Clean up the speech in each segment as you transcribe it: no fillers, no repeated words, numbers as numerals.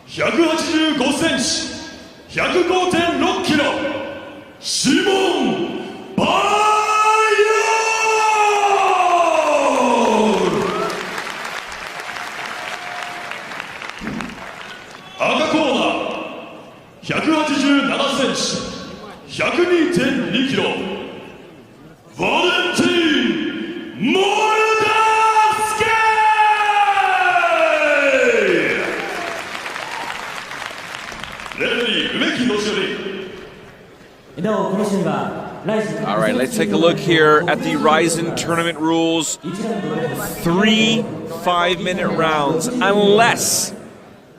185センチ、105.6 キロ、シモン・バイオール。赤コーナー、187センチ、102.2 キロ、バレンティン・モルダフスキー。レフェリー、梅木義頼。All right, let's take a look here at the Rizin tournament rules. 3 5-minute rounds, unless,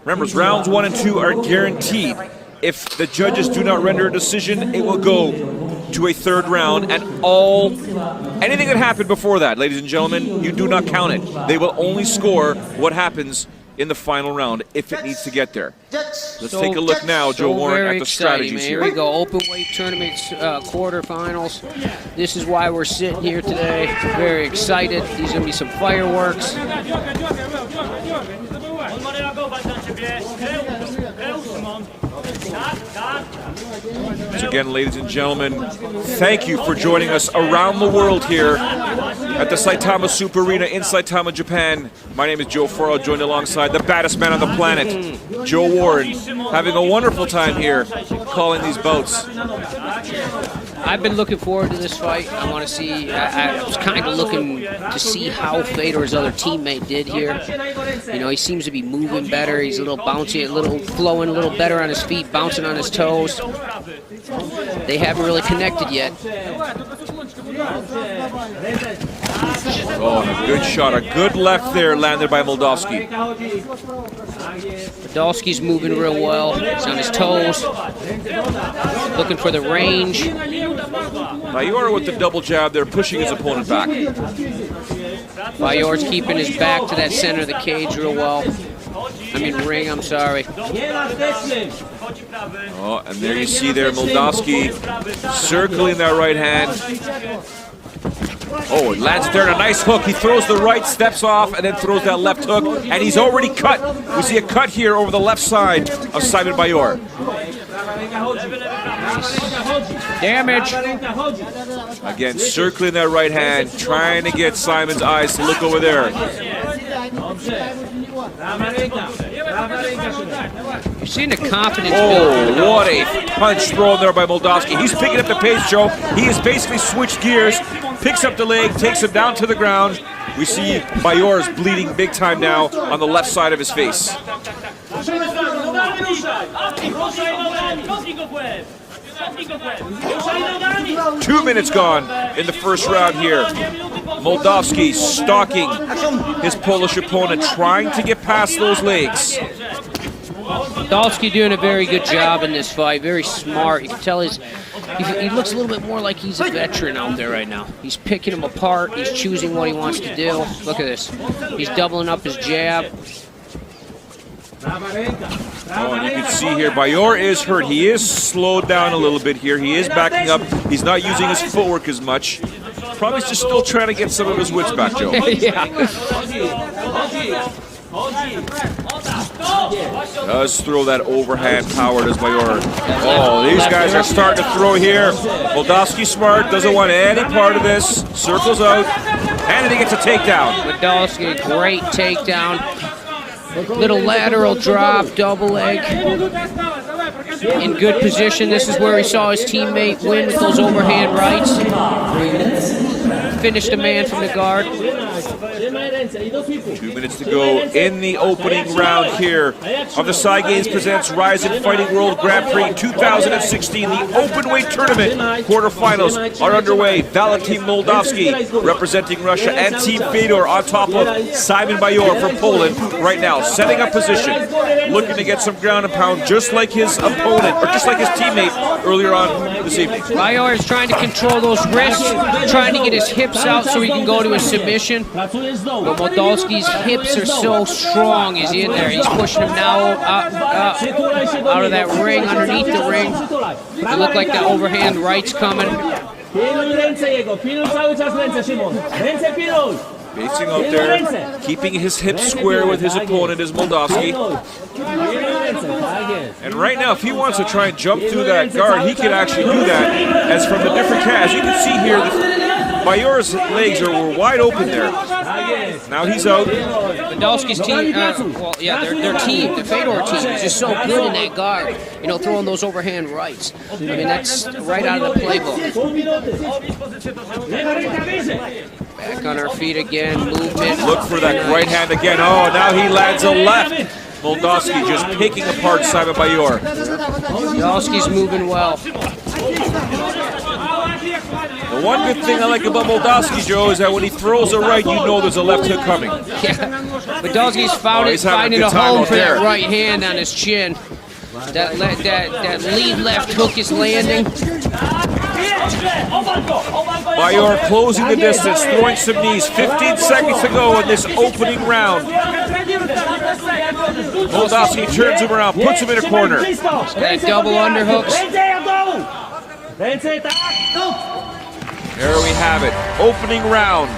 remember, rounds 1 and 2 are guaranteed. If the judges do not render a decision, it will go to a third round, and anything that happened before that, ladies and gentlemen, you do not count it. They will only score what happens in the final round if it needs to get there. Let's take a look now, Joe Warren, at the strategies here. Here we go, open weight tournaments, quarterfinals. This is why we're sitting here today. Very excited. These are going to be some fireworks. So again, ladies and gentlemen, thank you for joining us around the world here at the Saitama Super Arena in Saitama, Japan. My name is Joe Faro, joined alongside the baddest man on the planet, Joe Warren, having a wonderful time here calling these bouts. I've been looking forward to this fight. I want to see, I was kind of looking to see how Fedor's other teammate did here. You know, he seems to be moving better. He's a little bouncy, a little flowing, a little better on his feet, bouncing on his toes. They haven't really connected yet. Oh, and a good shot, a good left there landed by Moldavsky. Podolski's moving real well. He's on his toes, looking for the range. Bayor with the double jab there, pushing his opponent back. Bayor's keeping his back to that center of the cage real well. I mean ring, I'm sorry. Oh, and there you see there Moldavsky circling that right hand. Oh, it lands there in a nice hook. He throws the right, steps off, and then throws that left hook, and he's already cut. We see a cut here over the left side of Simon Bayor. Damage. Again, circling that right hand, trying to get Simon's eyes to look over there. You're seeing the confidence build. Oh, what a punch thrown there by Moldavsky. He's picking up the pace, Joe. He has basically switched gears, picks up the leg, takes him down to the ground. We see Bayor is bleeding big time now on the left side of his face. 2 minutes gone in the first round here. Moldavsky stalking his Polish opponent, trying to get past those legs. Moldavsky doing a very good job in this fight, very smart. You can tell he looks a little bit more like he's a veteran out there right now. He's picking him apart, he's choosing what he wants to do. Look at this, he's doubling up his jab. Oh, and you can see here, Bayor is hurt. He is slowed down a little bit here. He is backing up. He's not using his footwork as much. Probably just still trying to get some of his wits back, Joe. Yeah. Does throw that overhand power, does Bayor. Oh, these guys are starting to throw here. Moldavsky smart, doesn't want any part of this. Circles out, and then he gets a takedown. Moldavsky, great takedown. Little lateral drop, double leg. In good position. This is where he saw his teammate win with those overhand rights. Finished a man from the guard. 2 minutes to go in the opening round here of the Sai Games presents Rizin Fighting World Grand Prix 2016. The openweight tournament quarterfinals are underway. Valentin Moldavsky representing Russia and Team Fedor on top of Simon Bayor from Poland right now, setting up position, looking to get some ground and pound just like his opponent, or just like his teammate earlier on this evening. Bayor is trying to control those wrists, trying to get his hips out so he can go to a submission. But Moldavsky's hips are so strong. He's in there. He's pushing him now out of that ring, underneath the ring. It looked like the overhand right's coming. Facing out there, keeping his hips square with his opponent is Moldavsky. And right now, if he wants to try and jump through that guard, he can actually do that. As from the different as you can see here, Bayor's legs were wide open there. Now he's out. Podolski's team, their team, the Fedor team, is just so good in that guard. You know, throwing those overhand rights. I mean, that's right out of the playbook. Back on our feet again, movement. Look for that right hand again. Oh, now he lands a left. Moldavsky just picking apart Simon Bayor. Podolski's moving well. The one good thing I like about Moldavsky, Joe, is that when he throws a right, you know there's a left hook coming. Yeah, Podolski's finding a home for that right hand on his chin. That lead left hook is landing. Bayor closing the distance, throwing some knees. 15 seconds to go in this opening round. Moldavsky turns him around, puts him in a corner. That double underhooks. There we have it. Opening round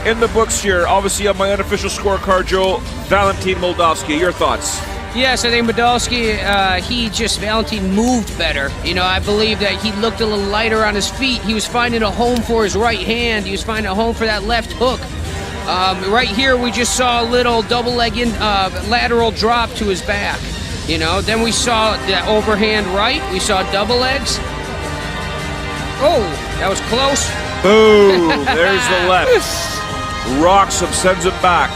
in the books here. Obviously on my unofficial scorecard, Joe, Valentin Moldavsky. Your thoughts? Yes, I think Podolski, Valentin moved better. You know, I believe that he looked a little lighter on his feet. He was finding a home for his right hand. He was finding a home for that left hook. Right here, we just saw a little double leg lateral drop to his back. You know, then we saw the overhand right. We saw double legs. Oh, that was close. Boom! There's the left. Rocks him, sends him back.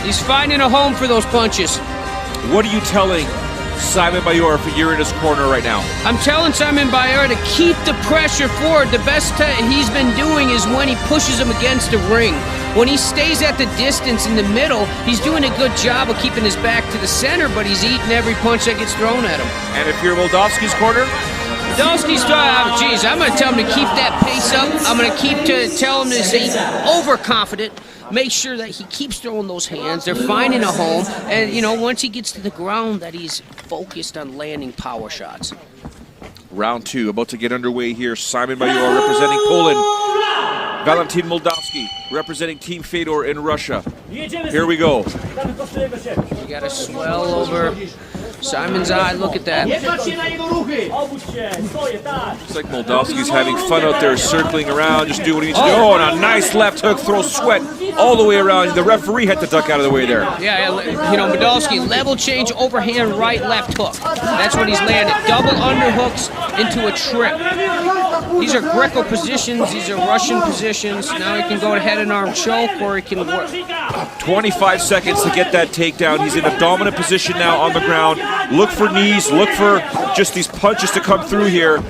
He's finding a home for those punches. What are you telling Simon Bayor if you're in his corner right now? I'm telling Simon Bayor to keep the pressure forward. The best he's been doing is when he pushes him against the ring. When he stays at the distance in the middle, he's doing a good job of keeping his back to the center, but he's eating every punch that gets thrown at him. And if you're Moldavsky's corner? Podolski's I'm going to tell him to keep that pace up. I'm going to tell him to stay overconfident. Make sure that he keeps throwing those hands. They're finding a home. And, you know, once he gets to the ground, that he's focused on landing power shots. Round two about to get underway here. Simon Bayor representing Poland. Valentin Moldavsky representing Team Fedor in Russia. Here we go. You got to swell over Simon's eye. Look at that. Looks like Moldavsky's having fun out there, circling around, just do what he needs to do. Oh, and a nice left hook, throws sweat all the way around. The referee had to duck out of the way there. Yeah, you know, Podolski, level change, overhand right, left hook. That's what he's landed. Double underhooks into a trip. These are Greco positions. These are Russian positions. Now he can go to head and arm choke, or he can work. 25 seconds to get that takedown. He's in a dominant position now on the ground. Look for knees. Look for just these punches to come through here.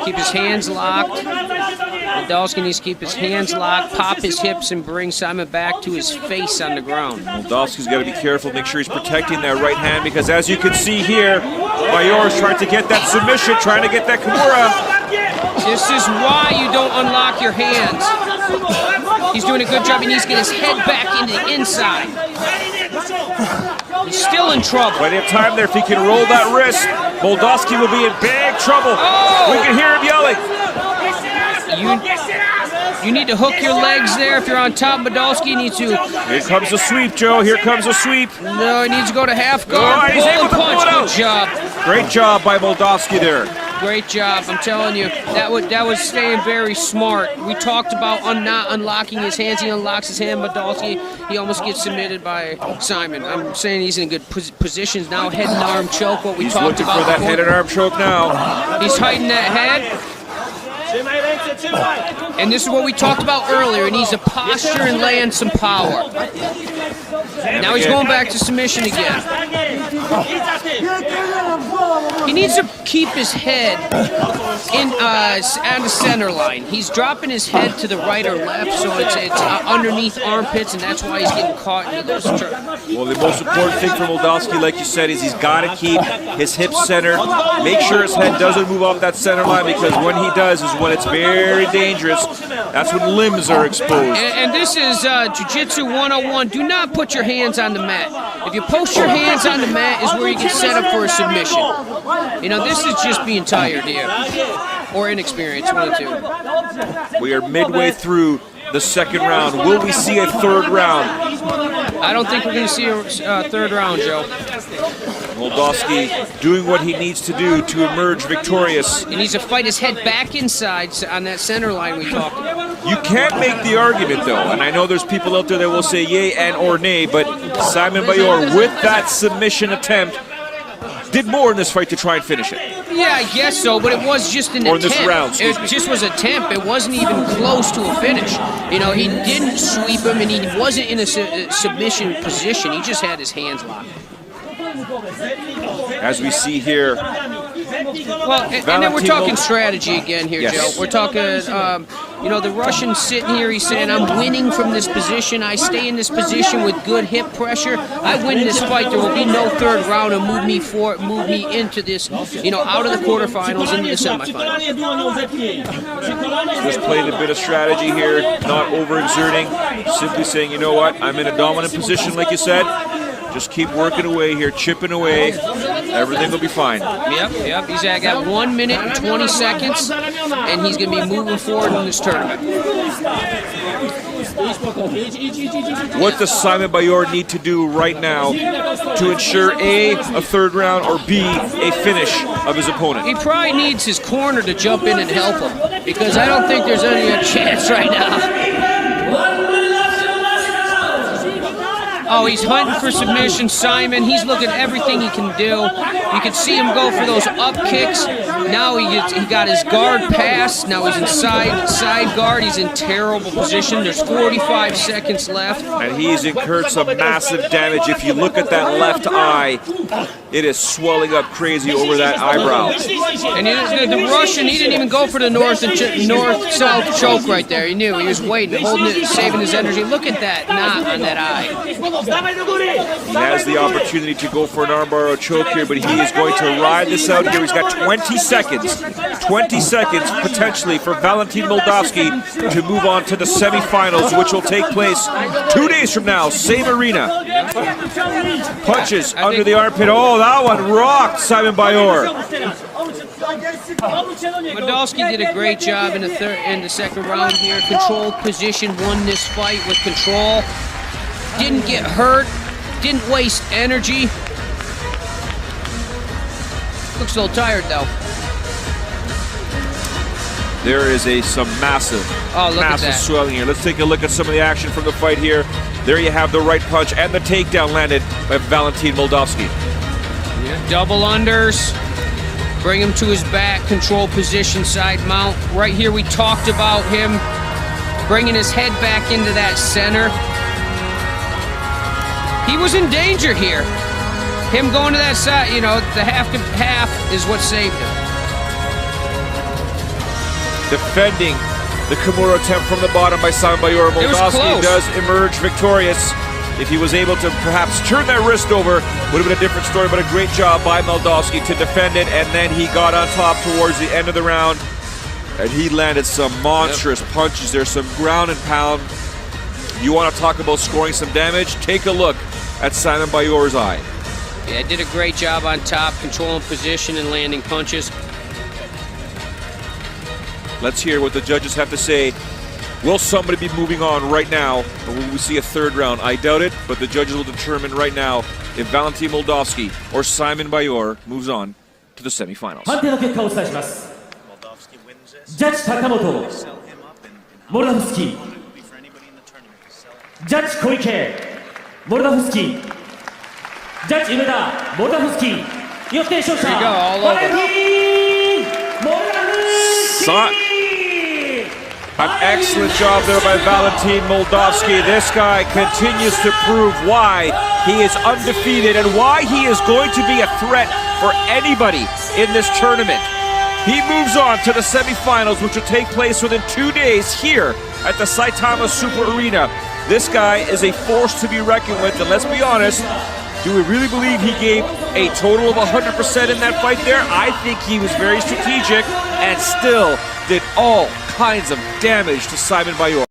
Keep his hands locked. Podolski needs to keep his hands locked, pop his hips, and bring Simon back to his face on the ground. Moldavsky's got to be careful, make sure he's protecting that right hand, because as you can see here, Bayor's trying to get that submission, trying to get that Kimura. This is why you don't unlock your hands. He's doing a good job. He needs to get his head back into the inside. He's still in trouble. Plenty of time there. If he can roll that wrist, Moldavsky will be in big trouble. Oh! We can hear him yelling. You need to hook your legs there. If you're on top, Podolski needs to. Here comes the sweep, Joe. Here comes the sweep. No, he needs to go to half guard. Oh, he's able to punch. pull it out. Good job. Great job by Moldavsky there. Great job. I'm telling you, that was staying very smart. We talked about not unlocking his hands. He unlocks his hand. Podolski, he almost gets submitted by Simon. I'm saying he's in good positions now. Head and arm choke. What we He's talked looking about for that before. head and arm choke now. He's hiding that head. And this is what we talked about earlier. He needs to posture and land some power. Now he's going back to submission again. He needs to keep his head on the center line. He's dropping his head to the right or left, so it's underneath armpits, and that's why he's getting caught into those traps. Well, the most important thing for Moldavsky, like you said, is he's got to keep his hips centered. Make sure his head doesn't move off that center line, because when he does is when it's very dangerous. That's when limbs are exposed. And this is Jiu-Jitsu 101. Do not put your hands on the mat. If you post your hands on the mat is where you get set up for a submission. You know, this is just being tired here. or inexperience, one of the two. We are midway through the second round. Will we see a third round? I don't think we're going to see a third round, Joe. Moldavsky doing what he needs to do to emerge victorious. He needs to fight his head back inside on that center line we talked about. You can't make the argument, though, and I know there's people out there that will say yay and or nay, but Simon Bayor, with that submission attempt, did more in this fight to try and finish it. Yeah, I guess so, but it was just an Or in attempt. this round, excuse It me. just was an attempt. It wasn't even close to a finish. You know, he didn't sweep him, and he wasn't in a submission position. He just had his hands locked. As we see here, Well, and then we're talking strategy again here, Yes. Joe. We're talking, you know, the Russian's sitting here. He's saying, I'm winning from this position. I stay in this position with good hip pressure. I win this fight. There will be no third round and move me into this, you know, out of the quarterfinals into the semifinals. just playing a bit of strategy here, not overexerting, simply saying, you know what, I'm in a dominant position, like you said. Just keep working away here, chipping away. Everything will be fine. Yep. He's got 1 minute and 20 seconds, and he's going to be moving forward in this tournament. What does Simon Bayor need to do right now to ensure A, a third round, or B, a finish of his opponent? He probably needs his corner to jump in and help him, because I don't think there's any chance right now. Oh, he's hunting for submission, Simon. He's looking at everything he can do. You can see him go for those up kicks. Now he got his guard passed. Now he's in side guard. He's in terrible position. There's 45 seconds left. And he's incurred some massive damage. If you look at that left eye, it is swelling up crazy over that eyebrow. And the Russian, he didn't even go for the north-south choke right there. He knew. He was waiting, holding it, saving his energy. Look at that knot on that eye. He has the opportunity to go for an armbar or choke here, but he is going to ride this out here. He's got 20 seconds potentially for Valentin Moldavsky to move on to the semifinals, which will take place 2 days from now, same arena. Punches under the armpit. Oh, that one rocked Simon Bayor. Moldavsky did a great job in the second round here. Controlled position, won this fight with control. Didn't get hurt, didn't waste energy. Looks a little tired though. There is some massive that. swelling here. Let's take a look at some of the action from the fight here. There you have the right punch and the takedown landed by Valentin Moldavsky. Double unders, bring him to his back, control position, side mount. Right here we talked about him bringing his head back into that center. He was in danger here. Him going to that side, you know, the half is what saved him. Defending the Kimura attempt from the bottom by Simon Bayor. Moldavsky does emerge victorious. If he was able to perhaps turn that wrist over, would have been a different story, but a great job by Moldavsky to defend it, and then he got on top towards the end of the round, and he landed some monstrous punches there, some ground and pound. You want to talk about scoring some damage? Take a look at Simon Bayor's eye. Yeah, did a great job on top, controlling position and landing punches. Let's hear what the judges have to say. Will somebody be moving on right now, or will we see a third round? I doubt it, but the judges will determine right now if Valentin Moldavsky or Simon Bayor moves on to the semifinals. 判定の結果をお伝えします。ジャッジ高本、モルダフスキー。ジャッジ小池、モルダフスキー。ジャッジ梅田、モルダフスキー。よって勝者、バレンティン・モルダフスキー。 An excellent job there by Valentin Moldavsky. This guy continues to prove why he is undefeated and why he is going to be a threat for anybody in this tournament. He moves on to the semifinals, which will take place within 2 days here at the Saitama Super Arena. This guy is a force to be reckoned with, and let's be honest, do we really believe he gave a total of 100% in that fight there? I think he was very strategic and still did all kinds of damage to Simon Bayor.